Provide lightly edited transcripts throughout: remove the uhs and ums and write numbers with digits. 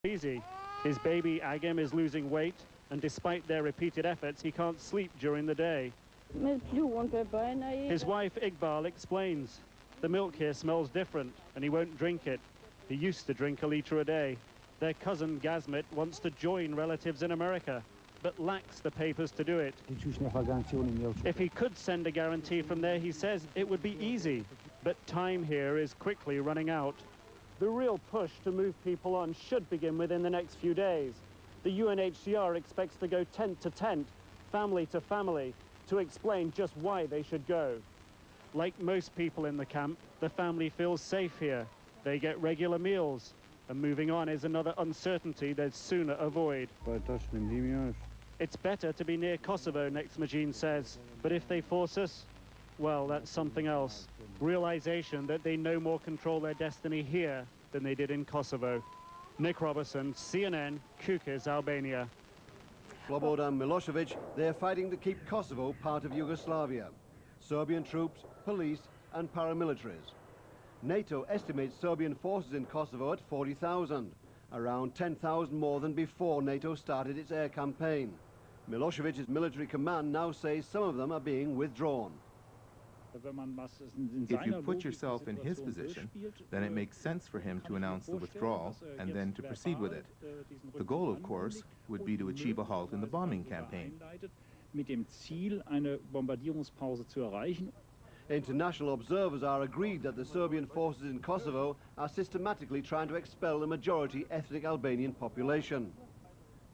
Easy. His baby Agim is losing weight, and despite their repeated efforts, he can't sleep during the day. His wife Iqbal explains, the milk here smells different, and he won't drink it. He used to drink a litre a day. Their cousin Gazmit wants to join relatives in America, but lacks the papers to do it. If he could send a guarantee from there, he says it would be easy, but time here is quickly running out. The real push to move people on should begin within the next few days. The UNHCR expects to go tent to tent, family to family, to explain just why they should go. Like most people in the camp, the family feels safe here. They get regular meals, and moving on is another uncertainty they'd sooner avoid. It's better to be near Kosovo, Nexmajin says, but if they force us, well, that's something else. Realization that they no more control their destiny here than they did in Kosovo. Nick Robertson, CNN, Kukis, Albania. Slobodan Milosevic, they're fighting to keep Kosovo part of Yugoslavia. Serbian troops, police and paramilitaries. NATO estimates Serbian forces in Kosovo at 40,000, around 10,000 more than before NATO started its air campaign. Milosevic's military command now says some of them are being withdrawn. If you put yourself in his position, then it makes sense for him to announce the withdrawal and then to proceed with it. The goal, of course, would be to achieve a halt in the bombing campaign. International observers are agreed that the Serbian forces in Kosovo are systematically trying to expel the majority ethnic Albanian population.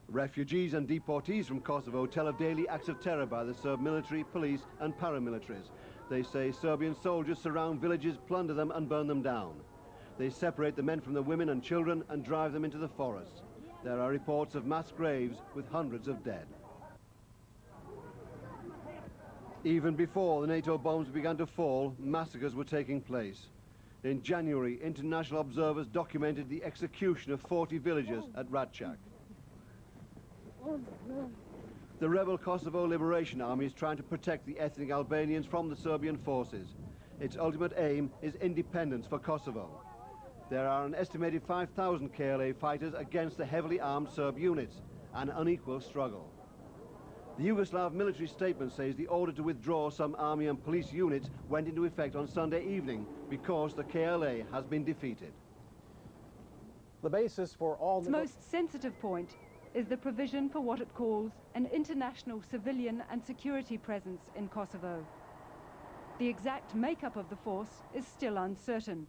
Refugees and deportees from Kosovo tell of daily acts of terror by the Serb military, police and paramilitaries. They say Serbian soldiers surround villages, plunder them and burn them down. They separate the men from the women and children and drive them into the forests. There are reports of mass graves with hundreds of dead. Even before the NATO bombs began to fall, massacres were taking place. In January, international observers documented the execution of 40 villagers at Ratchak. The rebel Kosovo Liberation Army is trying to protect the ethnic Albanians from the Serbian forces. Its ultimate aim is independence for Kosovo. There are an estimated 5,000 KLA fighters against the heavily armed Serb units, an unequal struggle. The Yugoslav military statement says the order to withdraw some army and police units went into effect on Sunday evening because the KLA has been defeated. The basis for all its most sensitive point is the provision for what it calls an international civilian and security presence in Kosovo. The exact makeup of the force is still uncertain,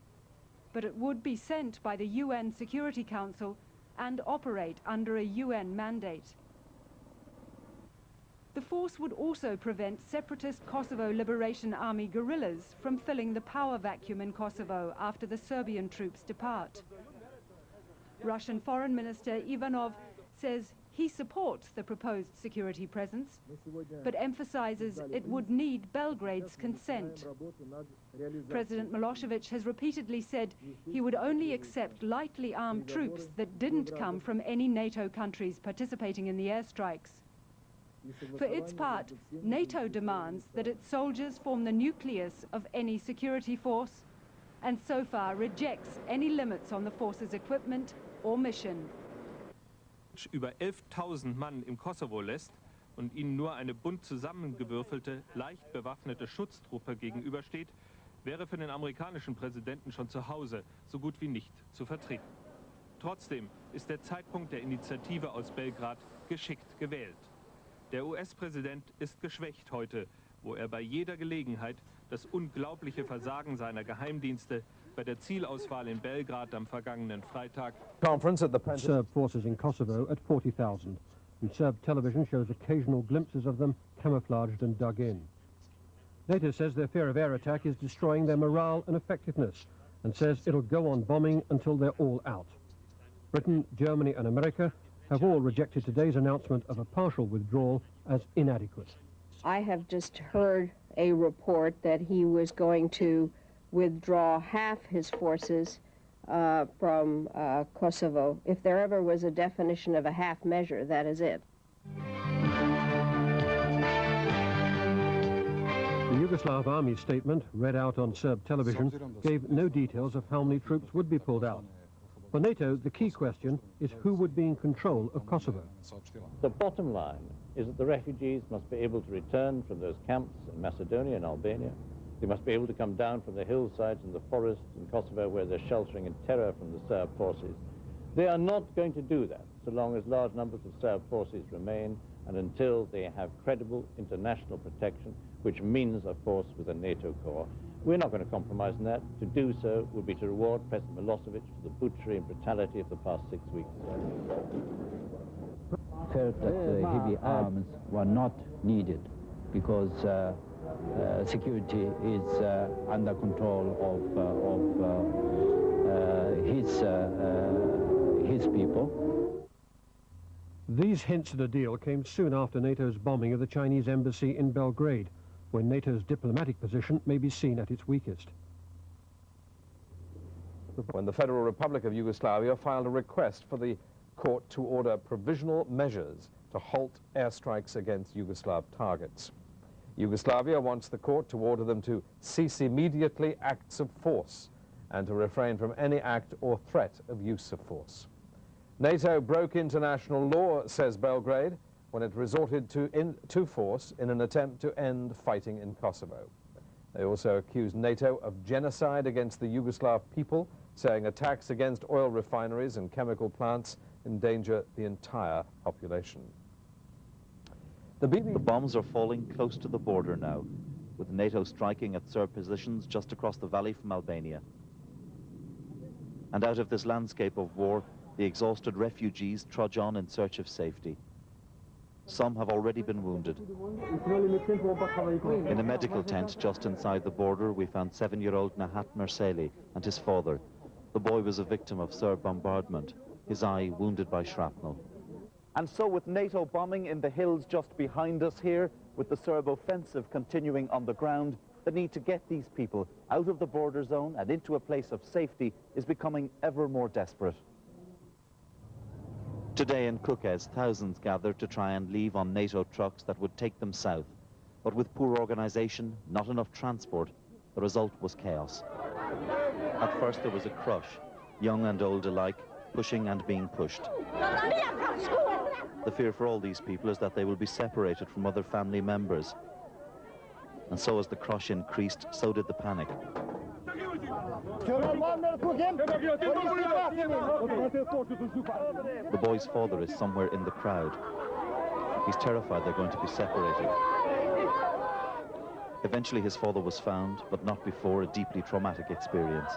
but it would be sent by the UN Security Council and operate under a UN mandate. The force would also prevent separatist Kosovo Liberation Army guerrillas from filling the power vacuum in Kosovo after the Serbian troops depart. Russian Foreign Minister Ivanov says he supports the proposed security presence, but emphasizes it would need Belgrade's consent. President Milosevic has repeatedly said he would only accept lightly armed troops that didn't come from any NATO countries participating in the airstrikes. For its part, NATO demands that its soldiers form the nucleus of any security force, and so far rejects any limits on the force's equipment or mission. Über 11.000 Mann im Kosovo lässt und ihnen nur eine bunt zusammengewürfelte, leicht bewaffnete Schutztruppe gegenübersteht, wäre für den amerikanischen Präsidenten schon zu Hause so gut wie nicht zu vertreten. Trotzdem ist der Zeitpunkt der Initiative aus Belgrad geschickt gewählt. Der US-Präsident ist geschwächt heute, wo er bei jeder Gelegenheit das unglaubliche Versagen seiner Geheimdienste bei der Zielauswahl in Belgrad am vergangenen Freitag. Serb forces in Kosovo at 40,000, and Serb television shows occasional glimpses of them camouflaged and dug in. NATO says their fear of air attack is destroying their morale and effectiveness, and says it'll go on bombing until they're all out. Britain, Germany and America have all rejected today's announcement of a partial withdrawal as inadequate. I have just heard a report that he was going to withdraw half his forces from Kosovo. If there ever was a definition of a half measure, that is it. The Yugoslav army statement, read out on Serb television, gave no details of how many troops would be pulled out. For NATO, the key question is who would be in control of Kosovo. The bottom line is that the refugees must be able to return from those camps in Macedonia and Albania. They must be able to come down from the hillsides and the forests in Kosovo where they're sheltering in terror from the Serb forces. They are not going to do that so long as large numbers of Serb forces remain and until they have credible international protection, which means, of course, with a NATO corps. We're not going to compromise on that. To do so would be to reward President Milosevic for the butchery and brutality of the past 6 weeks. Felt that heavy arms were not needed because security is under control of his people. These hints at a deal came soon after NATO's bombing of the Chinese embassy in Belgrade, when NATO's diplomatic position may be seen at its weakest. When the Federal Republic of Yugoslavia filed a request for the court to order provisional measures to halt airstrikes against Yugoslav targets. Yugoslavia wants the court to order them to cease immediately acts of force and to refrain from any act or threat of use of force. NATO broke international law, says Belgrade, when it resorted to force in an attempt to end fighting in Kosovo. They also accused NATO of genocide against the Yugoslav people, saying attacks against oil refineries and chemical plants endanger the entire population. The bombs are falling close to the border now, with NATO striking at Serb positions just across the valley from Albania. And out of this landscape of war, the exhausted refugees trudge on in search of safety. Some have already been wounded. In a medical tent just inside the border, we found 7-year-old Nahat Merseli and his father. The boy was a victim of Serb bombardment, his eye wounded by shrapnel. And so with NATO bombing in the hills just behind us here, with the Serb offensive continuing on the ground, the need to get these people out of the border zone and into a place of safety is becoming ever more desperate. Today in Kukës, thousands gathered to try and leave on NATO trucks that would take them south. But with poor organization, not enough transport, the result was chaos. At first there was a crush, young and old alike, pushing and being pushed. The fear for all these people is that they will be separated from other family members. And so as the crush increased, so did the panic. The boy's father is somewhere in the crowd. He's terrified they're going to be separated. Eventually his father was found, but not before a deeply traumatic experience.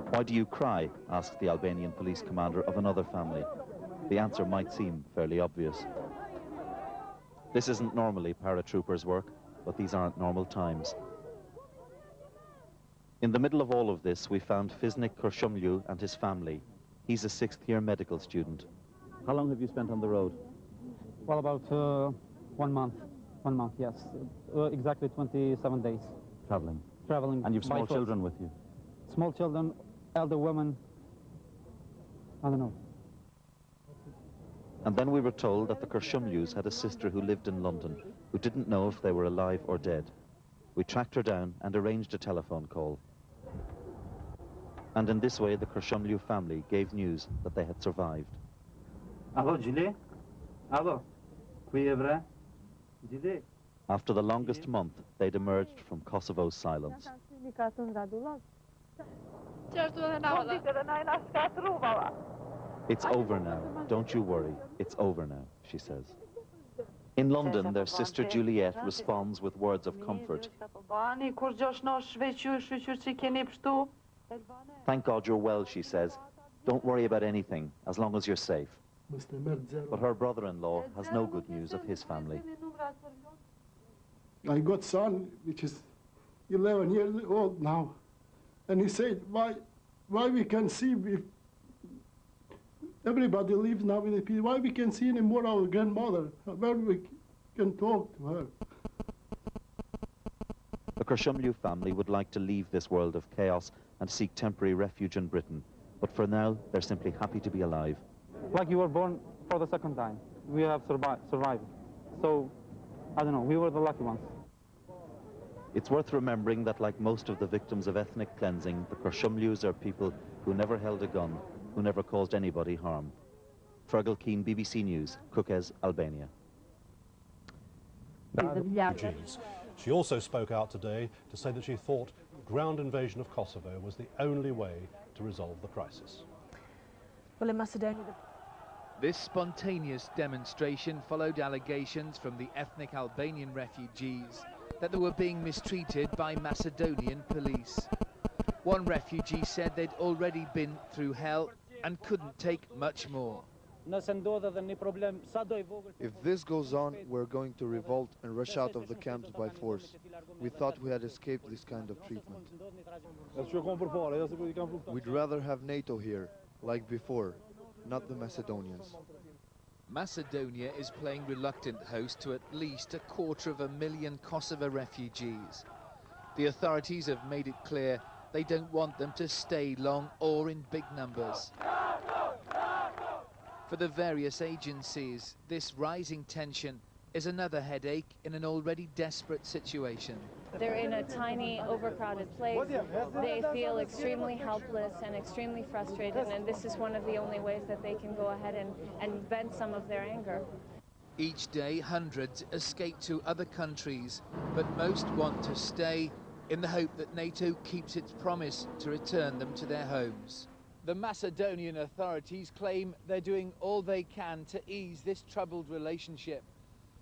Why do you cry? Asked the Albanian police commander of another family. The answer might seem fairly obvious. This isn't normally paratroopers' work, but these aren't normal times. In the middle of all of this, we found Fisnik Kurshumlu and his family. He's a 6th-year medical student. How long have you spent on the road? Well, about 1 month. 1 month, yes. Exactly 27 days. Traveling? Traveling. And you've small children with you? Small children, elder women, I don't know. And then we were told that the Kurshumlus had a sister who lived in London, who didn't know if they were alive or dead. We tracked her down and arranged a telephone call. And in this way, the Kurshumlu family gave news that they had survived. After the longest month, they'd emerged from Kosovo's silence. It's over now. Don't you worry. It's over now, she says. In London, their sister Juliet responds with words of comfort. Thank God you're well, she says. Don't worry about anything, as long as you're safe. But her brother-in-law has no good news of his family. I got son, which is 11 years old now. And he said, why we can see, everybody lives now in the peace, why we can see anymore our grandmother, where we can talk to her. The Kurshumlu family would like to leave this world of chaos and seek temporary refuge in Britain. But for now, they're simply happy to be alive. Like you were born for the second time. We have survived. So, I don't know, we were the lucky ones. It's worth remembering that, like most of the victims of ethnic cleansing, the Kosovars are people who never held a gun, who never caused anybody harm. Fergal Keane, BBC News, Kukës, Albania. She also spoke out today to say that she thought ground invasion of Kosovo was the only way to resolve the crisis. Well, in Macedonia... This spontaneous demonstration followed allegations from the ethnic Albanian refugees that they were being mistreated by Macedonian police. One refugee said they'd already been through hell and couldn't take much more. If this goes on, we're going to revolt and rush out of the camps by force. We thought we had escaped this kind of treatment. We'd rather have NATO here, like before, not the Macedonians. Macedonia is playing reluctant host to at least 250,000 Kosovo refugees. The authorities have made it clear they don't want them to stay long or in big numbers. For the various agencies, this rising tension is another headache in an already desperate situation. They're in a tiny, overcrowded place. They feel extremely helpless and extremely frustrated, and this is one of the only ways that they can go ahead and vent some of their anger. Each day, hundreds escape to other countries, but most want to stay in the hope that NATO keeps its promise to return them to their homes. The Macedonian authorities claim they're doing all they can to ease this troubled relationship.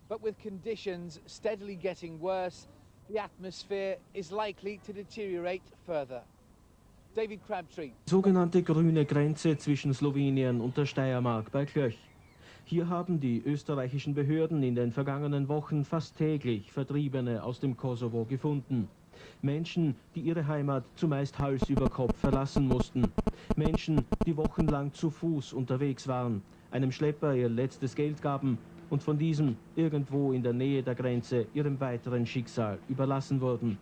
But with conditions steadily getting worse, the atmosphere is likely to deteriorate further. David Crabtree. Sogenannte grüne Grenze zwischen Slowenien und der Steiermark bei Klöch. Hier haben die österreichischen Behörden in den vergangenen Wochen fast täglich Vertriebene aus dem Kosovo gefunden. Menschen, die ihre Heimat zumeist Hals über Kopf verlassen mussten. Menschen, die wochenlang zu Fuß unterwegs waren, einem Schlepper ihr letztes Geld gaben und von diesem irgendwo in der Nähe der Grenze ihrem weiteren Schicksal überlassen wurden.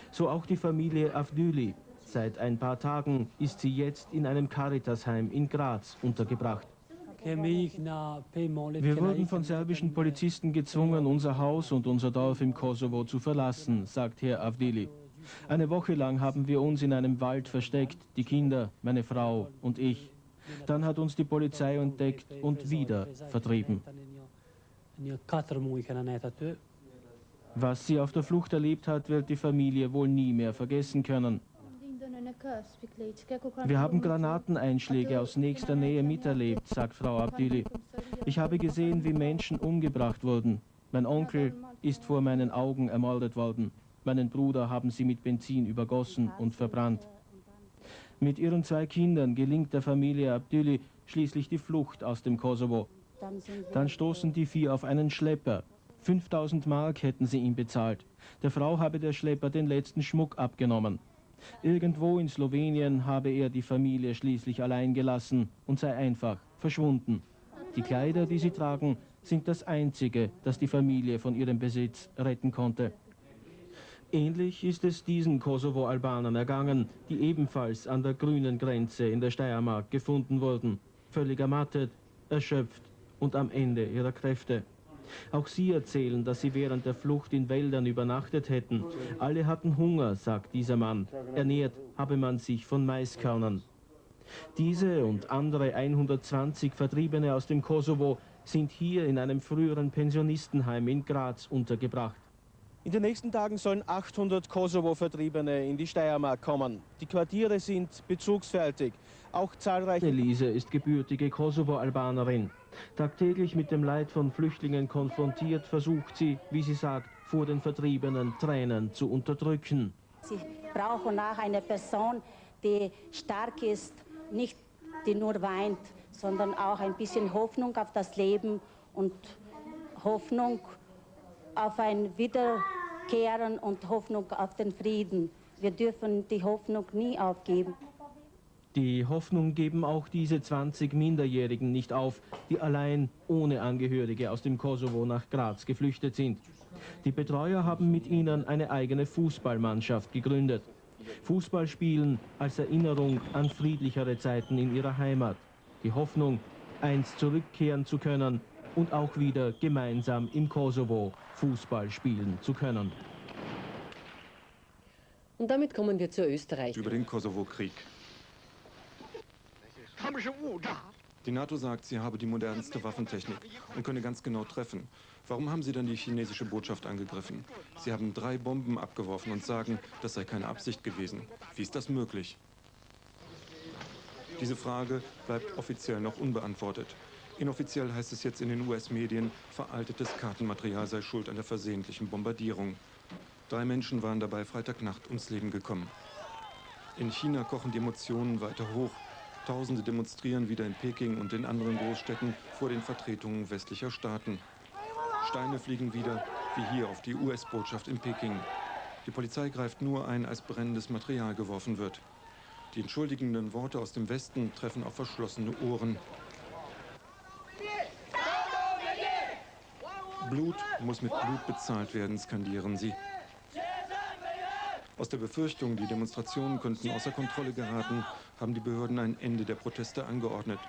So auch die Familie Avdüli. Seit ein paar Tagen ist sie jetzt in einem Caritasheim in Graz untergebracht. Wir wurden von serbischen Polizisten gezwungen, unser Haus und unser Dorf im Kosovo zu verlassen, sagt Herr Avdili. Eine Woche lang haben wir uns in einem Wald versteckt, die Kinder, meine Frau und ich. Dann hat uns die Polizei entdeckt und wieder vertrieben. Was sie auf der Flucht erlebt hat, wird die Familie wohl nie mehr vergessen können. Wir haben Granateneinschläge aus nächster Nähe miterlebt, sagt Frau Abdili. Ich habe gesehen, wie Menschen umgebracht wurden. Mein Onkel ist vor meinen Augen ermordet worden. Meinen Bruder haben sie mit Benzin übergossen und verbrannt. Mit ihren 2 Kindern gelingt der Familie Abdili schließlich die Flucht aus dem Kosovo. Dann stoßen die 4 auf einen Schlepper. 5000 Mark hätten sie ihm bezahlt. Der Frau habe der Schlepper den letzten Schmuck abgenommen. Irgendwo in Slowenien habe er die Familie schließlich allein gelassen und sei einfach verschwunden. Die Kleider, die sie tragen, sind das Einzige, das die Familie von ihrem Besitz retten konnte. Ähnlich ist es diesen Kosovo-Albanern ergangen, die ebenfalls an der grünen Grenze in der Steiermark gefunden wurden. Völlig ermattet, erschöpft und am Ende ihrer Kräfte. Auch sie erzählen, dass sie während der Flucht in Wäldern übernachtet hätten. Alle hatten Hunger, sagt dieser Mann. Ernährt habe man sich von Maiskörnern. Diese und andere 120 Vertriebene aus dem Kosovo sind hier in einem früheren Pensionistenheim in Graz untergebracht. In den nächsten Tagen sollen 800 Kosovo-Vertriebene in die Steiermark kommen. Die Quartiere sind bezugsfertig. Auch zahlreiche... Elise ist gebürtige Kosovo-Albanerin. Tagtäglich mit dem Leid von Flüchtlingen konfrontiert, versucht sie, wie sie sagt, vor den Vertriebenen Tränen zu unterdrücken. Sie brauchen auch eine Person, die stark ist, nicht die nur weint, sondern auch ein bisschen Hoffnung auf das Leben und Hoffnung auf ein Wiederkehren und Hoffnung auf den Frieden. Wir dürfen die Hoffnung nie aufgeben. Die Hoffnung geben auch diese 20 Minderjährigen nicht auf, die allein ohne Angehörige aus dem Kosovo nach Graz geflüchtet sind. Die Betreuer haben mit ihnen eine eigene Fußballmannschaft gegründet. Fußball spielen als Erinnerung an friedlichere Zeiten in ihrer Heimat. Die Hoffnung, einst zurückkehren zu können und auch wieder gemeinsam im Kosovo Fußball spielen zu können. Und damit kommen wir zu Österreich. Über den Kosovo-Krieg. Die NATO sagt, sie habe die modernste Waffentechnik und könne ganz genau treffen. Warum haben sie dann die chinesische Botschaft angegriffen? Sie haben 3 Bomben abgeworfen und sagen, das sei keine Absicht gewesen. Wie ist das möglich? Diese Frage bleibt offiziell noch unbeantwortet. Inoffiziell heißt es jetzt in den US-Medien, veraltetes Kartenmaterial sei schuld an der versehentlichen Bombardierung. 3 Menschen waren dabei Freitagnacht ums Leben gekommen. In China kochen die Emotionen weiter hoch. Tausende demonstrieren wieder in Peking und in anderen Großstädten vor den Vertretungen westlicher Staaten. Steine fliegen wieder, wie hier auf die US-Botschaft in Peking. Die Polizei greift nur ein, als brennendes Material geworfen wird. Die entschuldigenden Worte aus dem Westen treffen auf verschlossene Ohren. Blut muss mit Blut bezahlt werden, skandieren sie. Aus der Befürchtung, die Demonstrationen könnten außer Kontrolle geraten, haben die Behörden ein Ende der Proteste angeordnet.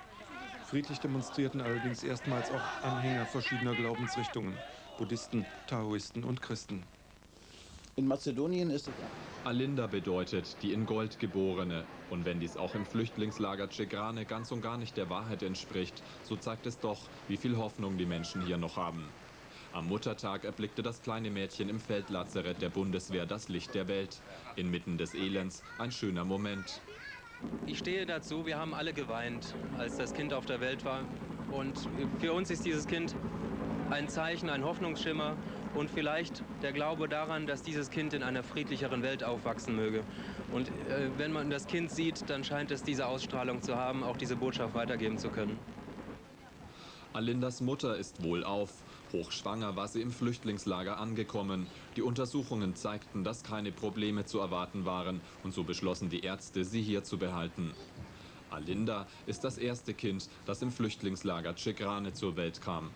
Friedlich demonstrierten allerdings erstmals auch Anhänger verschiedener Glaubensrichtungen, Buddhisten, Taoisten und Christen. In Mazedonien ist es... Alinda bedeutet die in Gold geborene. Und wenn dies auch im Flüchtlingslager Cegrane ganz und gar nicht der Wahrheit entspricht, so zeigt es doch, wie viel Hoffnung die Menschen hier noch haben. Am Muttertag erblickte das kleine Mädchen im Feldlazarett der Bundeswehr das Licht der Welt. Inmitten des Elends ein schöner Moment. Ich stehe dazu, wir haben alle geweint, als das Kind auf der Welt war. Und für uns ist dieses Kind ein Zeichen, ein Hoffnungsschimmer und vielleicht der Glaube daran, dass dieses Kind in einer friedlicheren Welt aufwachsen möge. Und wenn man das Kind sieht, dann scheint es diese Ausstrahlung zu haben, auch diese Botschaft weitergeben zu können. Alindas Mutter ist wohlauf. Hochschwanger war sie im Flüchtlingslager angekommen. Die Untersuchungen zeigten, dass keine Probleme zu erwarten waren. Und so beschlossen die Ärzte, sie hier zu behalten. Alinda ist das erste Kind, das im Flüchtlingslager Cegrane zur Welt kam.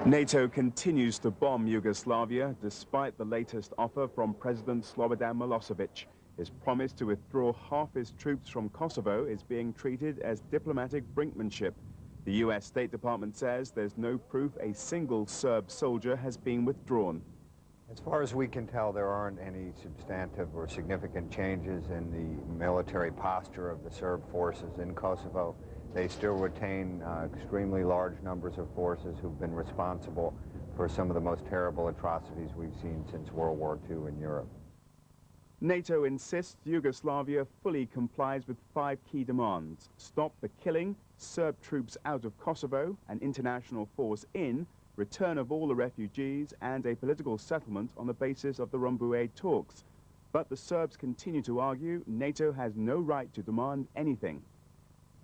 NATO continues to bomb Yugoslavia despite the latest offer from President Slobodan Milosevic. His promise to withdraw half his troops from Kosovo is being treated as diplomatic brinkmanship. The US State Department says there's no proof a single Serb soldier has been withdrawn. As far as we can tell, there aren't any substantive or significant changes in the military posture of the Serb forces in Kosovo. They still retain extremely large numbers of forces who've been responsible for some of the most terrible atrocities we've seen since World War II in Europe. NATO insists Yugoslavia fully complies with 5 key demands: stop the killing, Serb troops out of Kosovo, an international force in, return of all the refugees, and a political settlement on the basis of the Rambouillet talks. But the Serbs continue to argue NATO has no right to demand anything.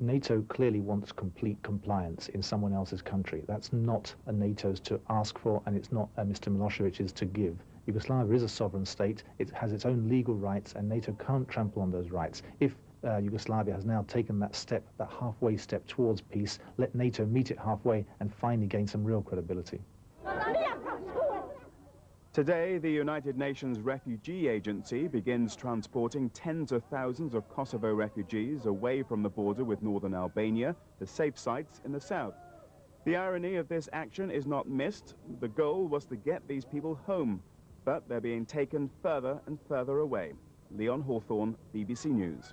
NATO clearly wants complete compliance in someone else's country. That's not a NATO's to ask for, and it's not Mr. Milosevic's to give. Yugoslavia is a sovereign state. It has its own legal rights, and NATO can't trample on those rights. If Yugoslavia has now taken that step, that halfway step towards peace, let NATO meet it halfway and finally gain some real credibility. Today, the United Nations Refugee Agency begins transporting tens of thousands of Kosovo refugees away from the border with northern Albania to safe sites in the south. The irony of this action is not missed. The goal was to get these people home, but they're being taken further and further away. Leon Hawthorne, BBC News.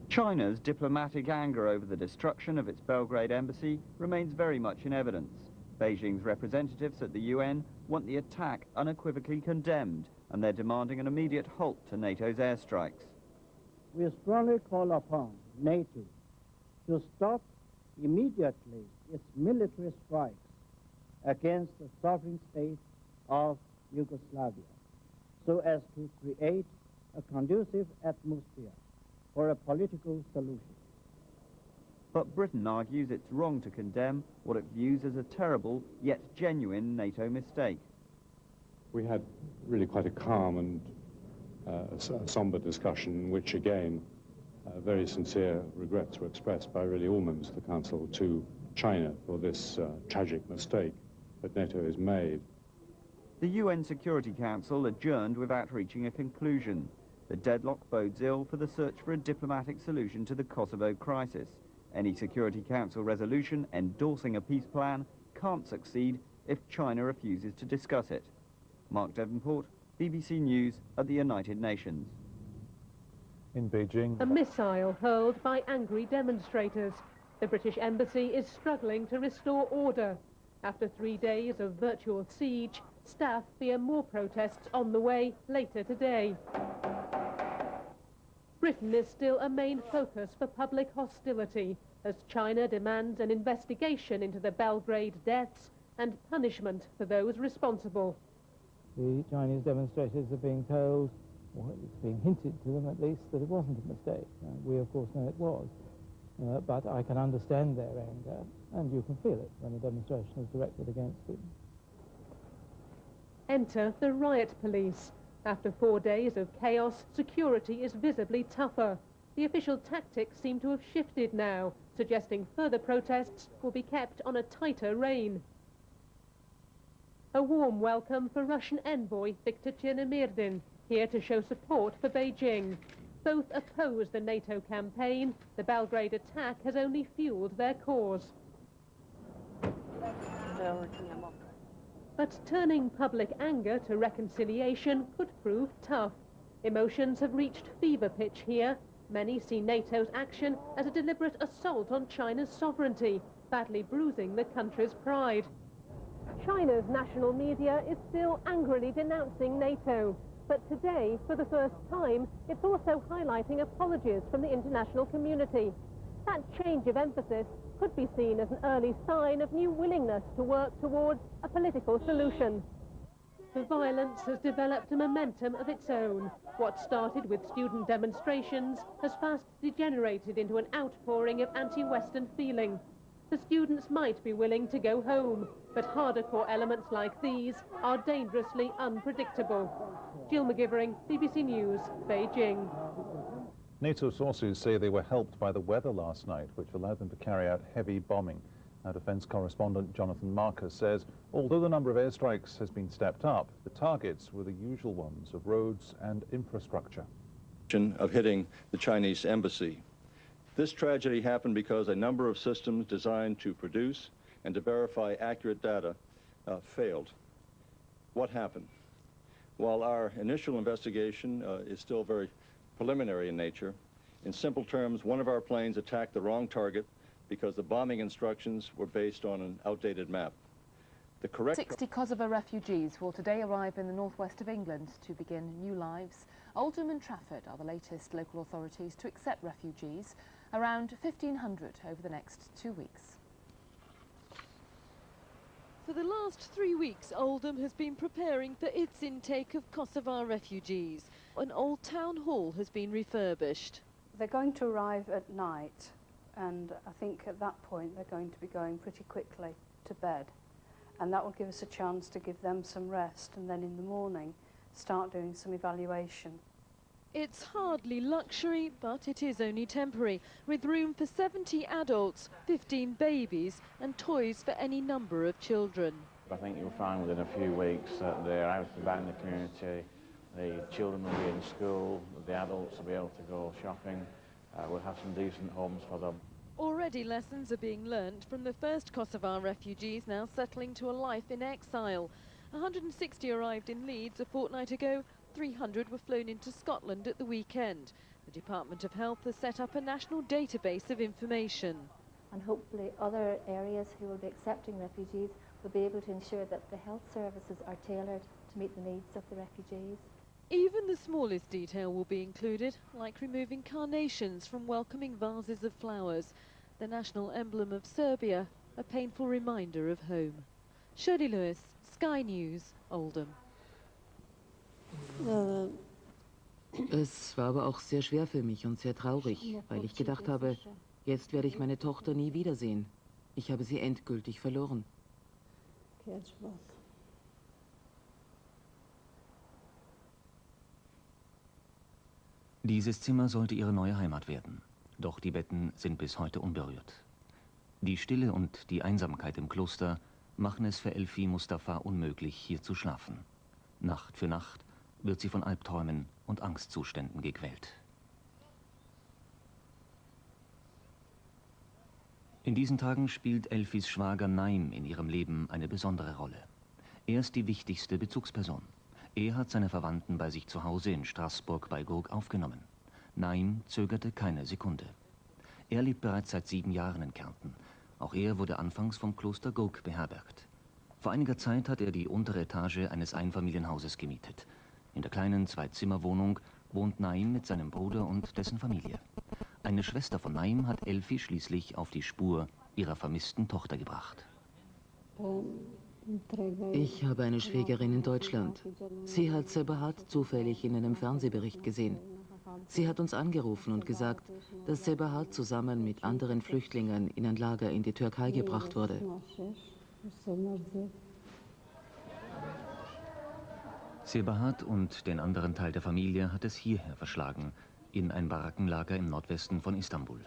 China's diplomatic anger over the destruction of its Belgrade embassy remains very much in evidence. Beijing's representatives at the UN want the attack unequivocally condemned, and they're demanding an immediate halt to NATO's airstrikes. We strongly call upon NATO to stop immediately its military strikes against the sovereign state of Yugoslavia, so as to create a conducive atmosphere for a political solution. But Britain argues it's wrong to condemn what it views as a terrible yet genuine NATO mistake. We had really quite a calm and somber discussion in which, again, very sincere regrets were expressed by really all members of the Council to China for this tragic mistake that NATO has made. The UN Security Council adjourned without reaching a conclusion. The deadlock bodes ill for the search for a diplomatic solution to the Kosovo crisis. Any Security Council resolution endorsing a peace plan can't succeed if China refuses to discuss it. Mark Devonport, BBC News at the United Nations. In Beijing, a missile hurled by angry demonstrators. The British Embassy is struggling to restore order. After 3 days of virtual siege, staff fear more protests on the way later today. Britain is still a main focus for public hostility as China demands an investigation into the Belgrade deaths and punishment for those responsible. The Chinese demonstrators are being told, or it's being hinted to them at least, that it wasn't a mistake. We of course know it was, but I can understand their anger, and you can feel it when a demonstration is directed against you. Enter the riot police. After 4 days of chaos, security is visibly tougher. The official tactics seem to have shifted now, suggesting further protests will be kept on a tighter rein. A warm welcome for Russian envoy Viktor Chernomyrdin, here to show support for Beijing. Both oppose the NATO campaign. The Belgrade attack has only fueled their cause. But turning public anger to reconciliation could prove tough. Emotions have reached fever pitch here. Many see NATO's action as a deliberate assault on China's sovereignty, badly bruising the country's pride. China's national media is still angrily denouncing NATO. But today, for the first time, it's also highlighting apologies from the international community. That change of emphasis could be seen as an early sign of new willingness to work towards a political solution. The violence has developed a momentum of its own. What started with student demonstrations has fast degenerated into an outpouring of anti-Western feeling. The students might be willing to go home, but hardcore elements like these are dangerously unpredictable. Jill McGivering, BBC News, Beijing. NATO sources say they were helped by the weather last night, which allowed them to carry out heavy bombing. Our defence correspondent Jonathan Marcus says, although the number of airstrikes has been stepped up, the targets were the usual ones of roads and infrastructure. Of hitting the Chinese embassy. This tragedy happened because a number of systems designed to produce and to verify accurate data failed. What happened? While our initial investigation is still very preliminary in nature, in simple terms, one of our planes attacked the wrong target because the bombing instructions were based on an outdated map. The correct 60 Kosovo refugees will today arrive in the northwest of England to begin new lives. Oldham and Trafford are the latest local authorities to accept refugees, around 1,500 over the next 2 weeks. For the last 3 weeks, Oldham has been preparing for its intake of Kosovar refugees. An old town hall has been refurbished. They're going to arrive at night, and I think at that point they're going to be going pretty quickly to bed. And that will give us a chance to give them some rest, and then in the morning start doing some evaluation. It's hardly luxury, but it is only temporary, with room for 70 adults, 15 babies and toys for any number of children. I think you'll find within a few weeks that they're out and about in the community, the children will be in school, the adults will be able to go shopping, we'll have some decent homes for them. Already lessons are being learnt from the first Kosovar refugees now settling to a life in exile. 160 arrived in Leeds a fortnight ago. 300 were flown into Scotland at the weekend. The Department of Health has set up a national database of information. And hopefully other areas who will be accepting refugees will be able to ensure that the health services are tailored to meet the needs of the refugees. Even the smallest detail will be included, like removing carnations from welcoming vases of flowers, the national emblem of Serbia, a painful reminder of home. Shirley Lewis, Sky News, Oldham. Es war aber auch sehr schwer für mich und sehr traurig, weil ich gedacht habe, jetzt werde ich meine Tochter nie wiedersehen. Ich habe sie endgültig verloren. Dieses Zimmer sollte ihre neue Heimat werden. Doch die Betten sind bis heute unberührt. Die Stille und die Einsamkeit im Kloster machen es für Elfi Mustafa unmöglich, hier zu schlafen. Nacht für Nacht wird sie von Albträumen und Angstzuständen gequält. In diesen Tagen spielt Elfis Schwager Naim in ihrem Leben eine besondere Rolle. Er ist die wichtigste Bezugsperson. Er hat seine Verwandten bei sich zu Hause in Straßburg bei Gurk aufgenommen. Naim zögerte keine Sekunde. Er lebt bereits seit 7 Jahren in Kärnten. Auch er wurde anfangs vom Kloster Gurk beherbergt. Vor einiger Zeit hat er die untere Etage eines Einfamilienhauses gemietet. In der kleinen 2-Zimmer-Wohnung wohnt Naim mit seinem Bruder und dessen Familie. Eine Schwester von Naim hat Elfi schließlich auf die Spur ihrer vermissten Tochter gebracht. Ich habe eine Schwägerin in Deutschland. Sie hat Sebahat zufällig in einem Fernsehbericht gesehen. Sie hat uns angerufen und gesagt, dass Sebahat zusammen mit anderen Flüchtlingen in ein Lager in die Türkei gebracht wurde. Sebahat und den anderen Teil der Familie hat es hierher verschlagen, in ein Barackenlager im Nordwesten von Istanbul.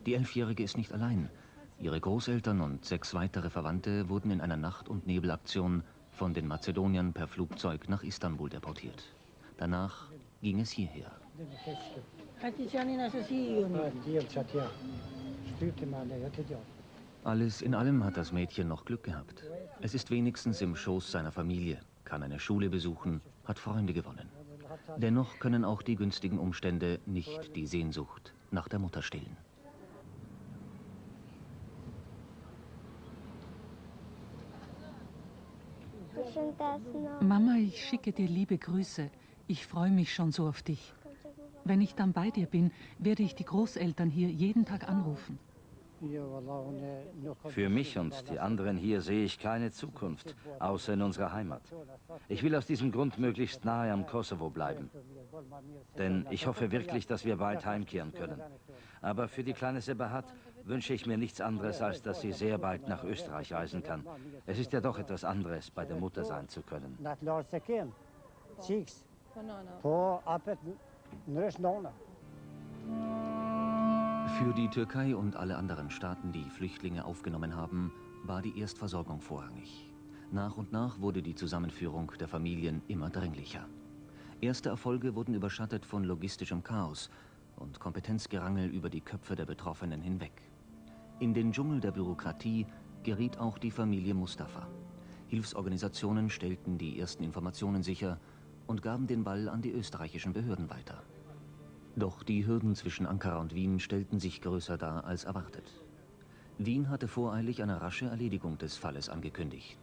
Die 11-Jährige ist nicht allein. Ihre Großeltern und 6 weitere Verwandte wurden in einer Nacht- und Nebelaktion von den Mazedoniern per Flugzeug nach Istanbul deportiert. Danach ging es hierher. Alles in allem hat das Mädchen noch Glück gehabt. Es ist wenigstens im Schoß seiner Familie, kann eine Schule besuchen, hat Freunde gewonnen. Dennoch können auch die günstigen Umstände nicht die Sehnsucht nach der Mutter stillen. Mama, ich schicke dir liebe Grüße. Ich freue mich schon so auf dich. Wenn ich dann bei dir bin, werde ich die Großeltern hier jeden Tag anrufen. Für mich und die anderen hier sehe ich keine Zukunft, außer in unserer Heimat. Ich will aus diesem Grund möglichst nahe am Kosovo bleiben. Denn ich hoffe wirklich, dass wir bald heimkehren können. Aber für die kleine Sebahat wünsche ich mir nichts anderes, als dass sie sehr bald nach Österreich reisen kann. Es ist ja doch etwas anderes, bei der Mutter sein zu können. Für die Türkei und alle anderen Staaten, die Flüchtlinge aufgenommen haben, war die Erstversorgung vorrangig. Nach und nach wurde die Zusammenführung der Familien immer dringlicher. Erste Erfolge wurden überschattet von logistischem Chaos und Kompetenzgerangel über die Köpfe der Betroffenen hinweg. In den Dschungel der Bürokratie geriet auch die Familie Mustafa. Hilfsorganisationen stellten die ersten Informationen sicher und gaben den Ball an die österreichischen Behörden weiter. Doch die Hürden zwischen Ankara und Wien stellten sich größer dar als erwartet. Wien hatte voreilig eine rasche Erledigung des Falles angekündigt.